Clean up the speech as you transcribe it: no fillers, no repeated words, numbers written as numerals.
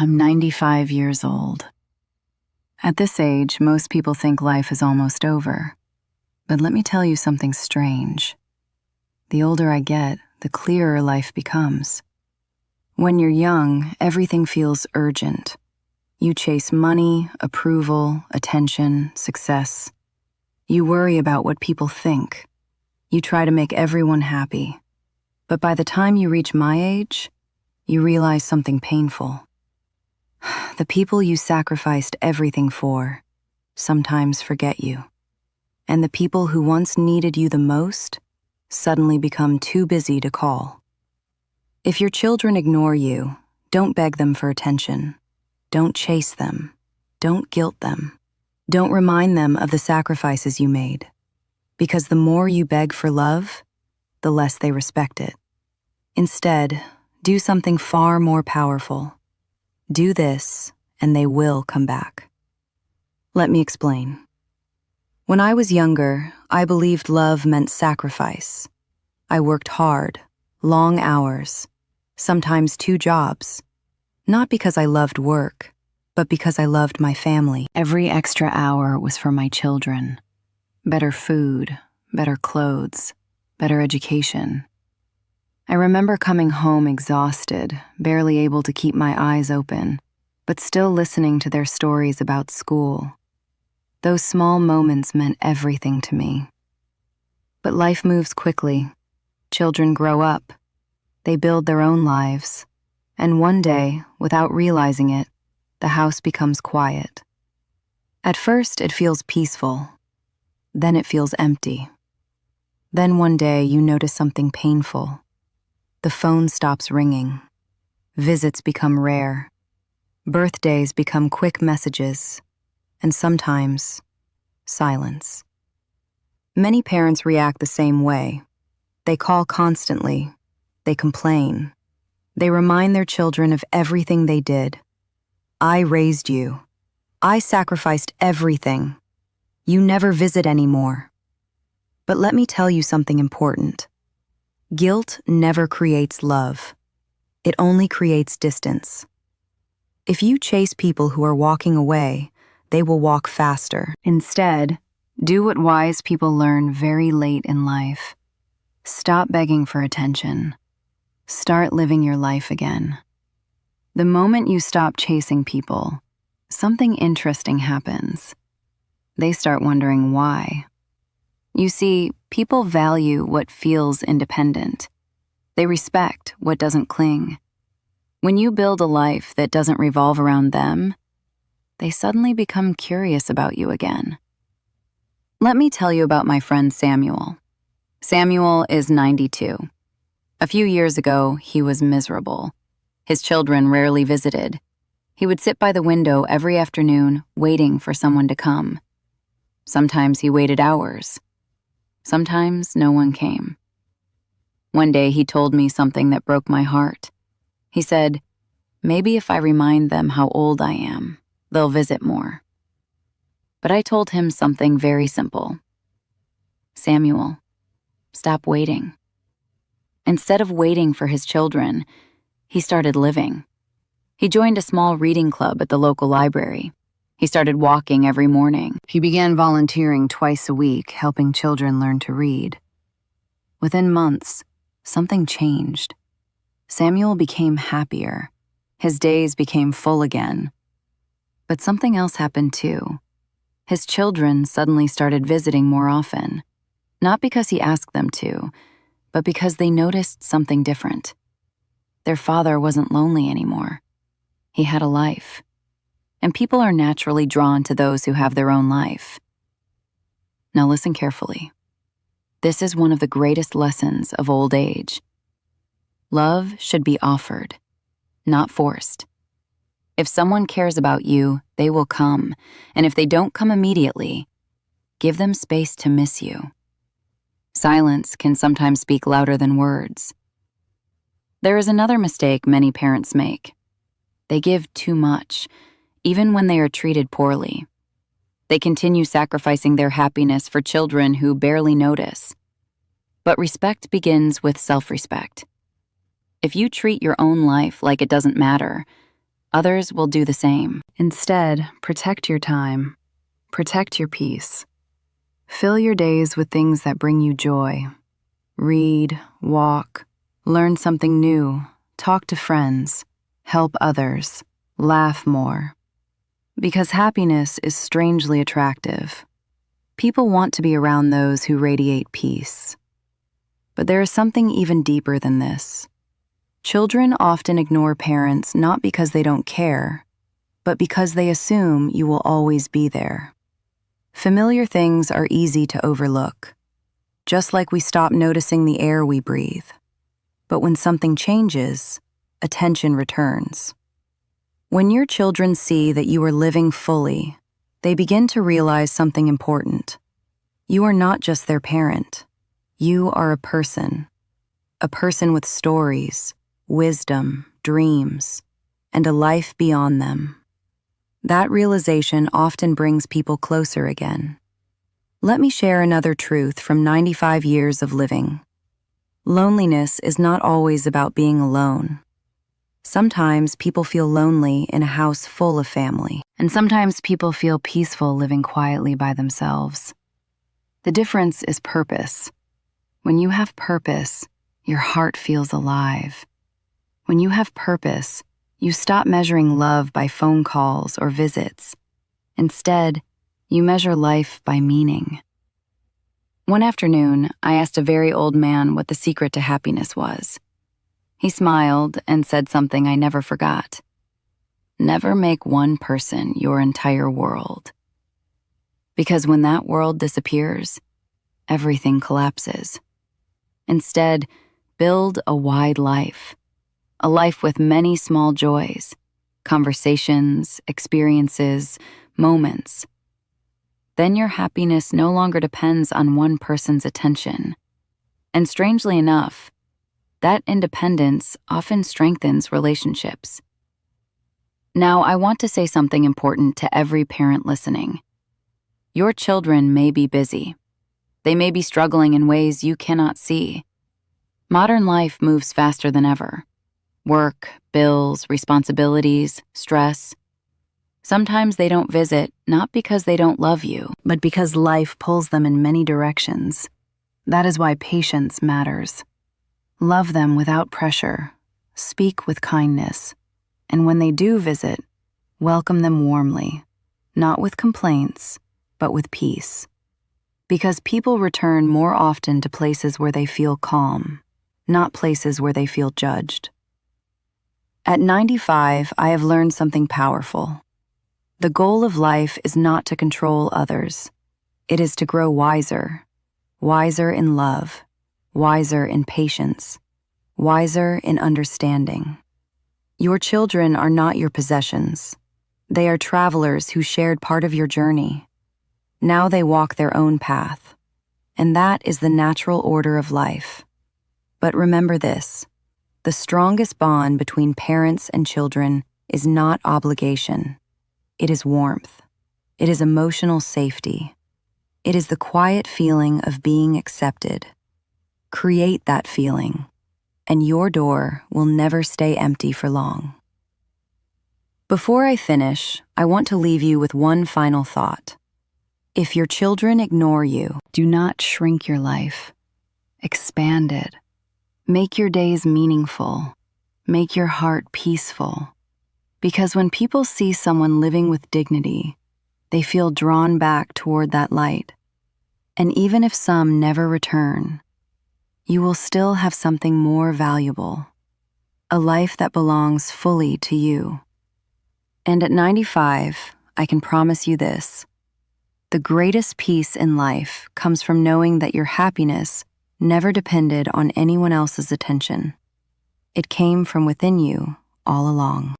I'm 95 years old. At this age, most people think life is almost over. But let me tell you something strange. The older I get, the clearer life becomes. When you're young, everything feels urgent. You chase money, approval, attention, success. You worry about what people think. You try to make everyone happy. But by the time you reach my age, you realize something painful. The people you sacrificed everything for sometimes forget you. And the people who once needed you the most suddenly become too busy to call. If your children ignore you, don't beg them for attention. Don't chase them. Don't guilt them. Don't remind them of the sacrifices you made. Because the more you beg for love, the less they respect it. Instead, do something far more powerful. Do this, and they will come back. Let me explain. When I was younger, I believed love meant sacrifice. I worked hard, long hours, sometimes 2 jobs. Not because I loved work, but because I loved my family. Every extra hour was for my children. Better food, better clothes, better education. I remember coming home exhausted, barely able to keep my eyes open, but still listening to their stories about school. Those small moments meant everything to me. But life moves quickly. Children grow up. They build their own lives. And one day, without realizing it, the house becomes quiet. At first, it feels peaceful. Then it feels empty. Then one day, you notice something painful. The phone stops ringing. Visits become rare. Birthdays become quick messages. And sometimes, silence. Many parents react the same way. They call constantly. They complain. They remind their children of everything they did. I raised you. I sacrificed everything. You never visit anymore. But let me tell you something important. Guilt never creates love. It only creates distance. If you chase people who are walking away, they will walk faster. Instead, do what wise people learn very late in life. Stop begging for attention. Start living your life again. The moment you stop chasing people, something interesting happens. They start wondering why. You see, people value what feels independent. They respect what doesn't cling. When you build a life that doesn't revolve around them, they suddenly become curious about you again. Let me tell you about my friend Samuel. Samuel is 92. A few years ago, he was miserable. His children rarely visited. He would sit by the window every afternoon, waiting for someone to come. Sometimes he waited hours. Sometimes no one came. One day he told me something that broke my heart. He said, "Maybe if I remind them how old I am, they'll visit more." But I told him something very simple. Samuel, stop waiting. Instead of waiting for his children, he started living. He joined a small reading club at the local library. He started walking every morning. He began volunteering twice a week, helping children learn to read. Within months, something changed. Samuel became happier. His days became full again. But something else happened too. His children suddenly started visiting more often, not because he asked them to, but because they noticed something different. Their father wasn't lonely anymore. He had a life. And people are naturally drawn to those who have their own life. Now listen carefully. This is one of the greatest lessons of old age. Love should be offered, not forced. If someone cares about you, they will come, and if they don't come immediately, give them space to miss you. Silence can sometimes speak louder than words. There is another mistake many parents make. They give too much, even when they are treated poorly. They continue sacrificing their happiness for children who barely notice. But respect begins with self-respect. If you treat your own life like it doesn't matter, Others will do the same. Instead, protect your time. Protect your peace. Fill your days with things that bring you joy. Read, walk, learn something new, talk to friends, help others, laugh more. Because happiness is strangely attractive. People want to be around those who radiate peace. But there is something even deeper than this. Children often ignore parents not because they don't care, but because they assume you will always be there. Familiar things are easy to overlook, just like we stop noticing the air we breathe. But when something changes, attention returns. When your children see that you are living fully, they begin to realize something important. You are not just their parent. You are a person with stories, wisdom, dreams, and a life beyond them. That realization often brings people closer again. Let me share another truth from 95 years of living. Loneliness is not always about being alone. Sometimes people feel lonely in a house full of family, and sometimes people feel peaceful living quietly by themselves. The difference is purpose. When you have purpose, your heart feels alive. When you have purpose, you stop measuring love by phone calls or visits. Instead, you measure life by meaning. One afternoon, I asked a very old man what the secret to happiness was. He smiled and said something I never forgot. Never make one person your entire world. Because when that world disappears, everything collapses. Instead, build a wide life. A life with many small joys, conversations, experiences, moments. Then your happiness no longer depends on one person's attention. And strangely enough, that independence often strengthens relationships. Now, I want to say something important to every parent listening. Your children may be busy. They may be struggling in ways you cannot see. Modern life moves faster than ever. Work, bills, responsibilities, stress. Sometimes they don't visit, not because they don't love you, but because life pulls them in many directions. That is why patience matters. Love them without pressure, speak with kindness, and when they do visit, welcome them warmly, not with complaints, but with peace. Because people return more often to places where they feel calm, not places where they feel judged. At 95, I have learned something powerful. The goal of life is not to control others. It is to grow wiser. Wiser in love. Wiser in patience. Wiser in understanding. Your children are not your possessions. They are travelers who shared part of your journey. Now they walk their own path. And that is the natural order of life. But remember this. The strongest bond between parents and children is not obligation. It is warmth. It is emotional safety. It is the quiet feeling of being accepted. Create that feeling, and your door will never stay empty for long. Before I finish, I want to leave you with one final thought. If your children ignore you, do not shrink your life. Expand it. Make your days meaningful. Make your heart peaceful. Because when people see someone living with dignity, they feel drawn back toward that light. And even if some never return, you will still have something more valuable, a life that belongs fully to you. And at 95, I can promise you this. The greatest peace in life comes from knowing that your happiness never depended on anyone else's attention. It came from within you all along.